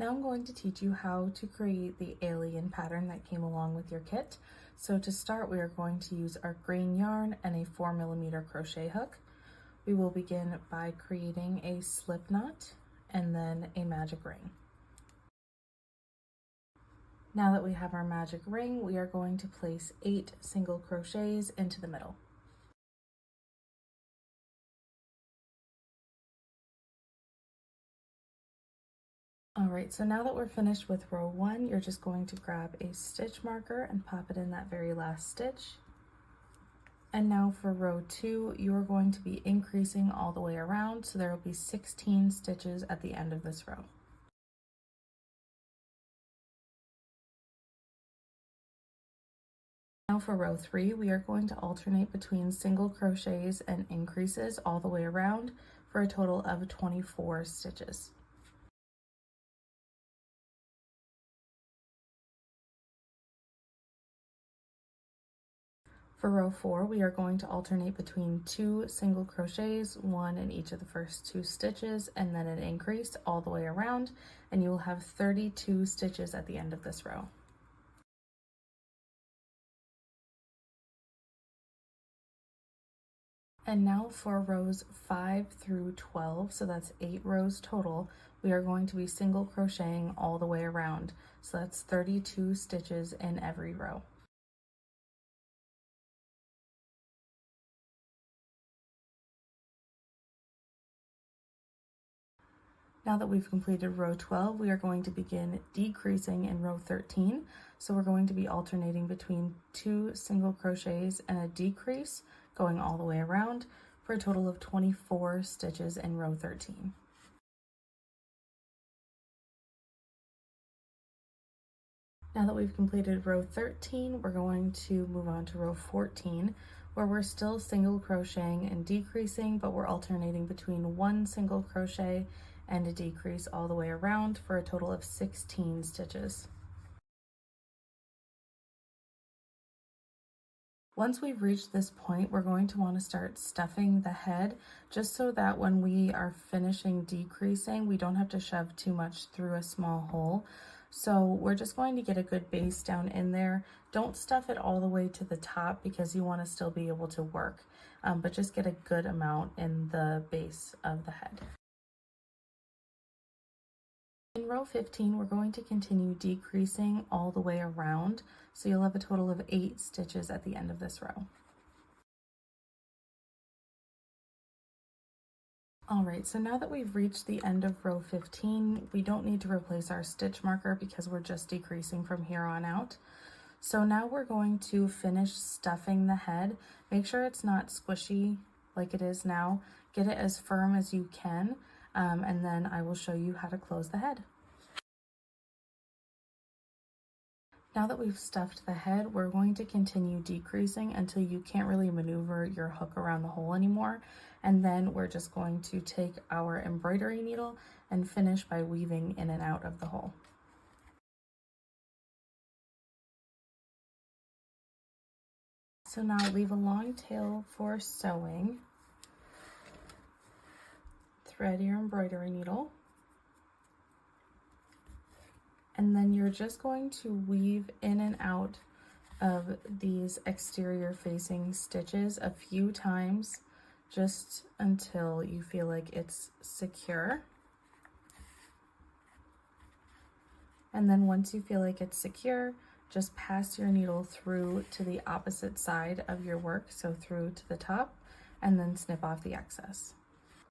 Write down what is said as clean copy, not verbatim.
Now I'm going to teach you how to create the alien pattern that came along with your kit. So to start, we are going to use our green yarn and a 4mm crochet hook. We will begin by creating a slip knot and then a magic ring. Now that we have our magic ring, we are going to place 8 single crochets into the middle. Alright, so now that we're finished with row 1, you're just going to grab a stitch marker and pop it in that very last stitch. And now for row 2, you are going to be increasing all the way around, so there will be 16 stitches at the end of this row. Now for row 3, we are going to alternate between single crochets and increases all the way around for a total of 24 stitches. For row 4, we are going to alternate between 2 single crochets, 1 in each of the first 2 stitches, and then an increase all the way around, and you will have 32 stitches at the end of this row. And now for rows 5 through 12, so that's 8 rows total, we are going to be single crocheting all the way around. So that's 32 stitches in every row. Now that we've completed row 12, we are going to begin decreasing in row 13. So we're going to be alternating between 2 single crochets and a decrease, going all the way around for a total of 24 stitches in row 13. Now that we've completed row 13, we're going to move on to row 14, where we're still single crocheting and decreasing, but we're alternating between 1 single crochet and a decrease all the way around for a total of 16 stitches. Once we've reached this point, we're going to want to start stuffing the head, just so that when we are finishing decreasing, we don't have to shove too much through a small hole. So we're just going to get a good base down in there. Don't stuff it all the way to the top because you want to still be able to work, but just get a good amount in the base of the head. In row 15, we're going to continue decreasing all the way around, so you'll have a total of 8 stitches at the end of this row. Alright, so now that we've reached the end of row 15, we don't need to replace our stitch marker because we're just decreasing from here on out. So now we're going to finish stuffing the head. Make sure it's not squishy like it is now. Get it as firm as you can. And then I will show you how to close the head. Now that we've stuffed the head, we're going to continue decreasing until you can't really maneuver your hook around the hole anymore. And then we're just going to take our embroidery needle and finish by weaving in and out of the hole. So now leave a long tail for sewing. Thread your embroidery needle, and then you're just going to weave in and out of these exterior facing stitches a few times, just until you feel like it's secure. And then once you feel like it's secure, just pass your needle through to the opposite side of your work, so through to the top, and then snip off the excess.